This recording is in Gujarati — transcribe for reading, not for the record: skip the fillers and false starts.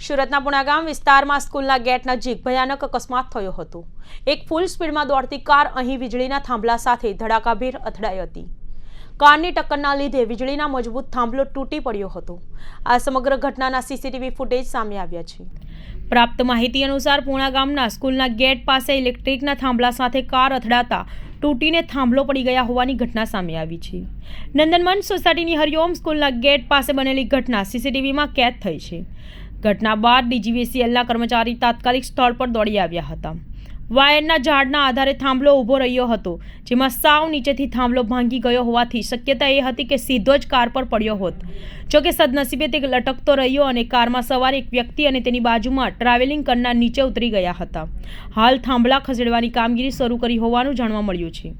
સુરતના પુણાગામ વિસ્તારમાં સ્કૂલના ગેટ નજીક ભયાનક અકસ્માત થયો હતો। એક ફૂલ સ્પીડમાં દોડતી કાર અહીં વીજળીના થાંભલા સાથે ધડાકાભેર અથડાઈ હતી। કારની ટક્કરના લીધે વીજળીના મજબૂત થાંભલો તૂટી પડ્યો હતો। આ સમગ્ર ઘટનાના સીસીટીવી ફૂટેજ સામે આવ્યા છે। પ્રાપ્ત માહિતી અનુસાર પુણાગામના સ્કૂલના ગેટ પાસે ઇલેક્ટ્રિકના થાંભલા સાથે કાર અથડાતા તૂટીને થાંભલો પડી ગયા હોવાની ઘટના સામે આવી છે। નંદનવન સોસાયટીની હરિઓમ સ્કૂલના ગેટ પાસે બનેલી ઘટના સીસીટીવીમાં કેદ થઈ છે। ઘટના બાદ ડીજીવીસીએલના કર્મચારી તાત્કાલિક સ્થળ પર દોડી આવ્યા હતા। વાયરના ઝાડના આધારે થાંભલો ઊભો રહ્યો હતો, જેમાં સાવ નીચેથી થાંભલો ભાંગી ગયો હોવાથી શક્યતા એ હતી કે સીધો જ કાર પર પડ્યો હોત। જોકે સદનસીબે તે લટકતો રહ્યો અને કારમાં સવાર એક વ્યક્તિ અને તેની બાજુમાં ટ્રાવેલિંગ કરનાર નીચે ઉતરી ગયા હતા। હાલ થાંભલા ખસેડવાની કામગીરી શરૂ કરી હોવાનું જાણવા મળ્યું છે।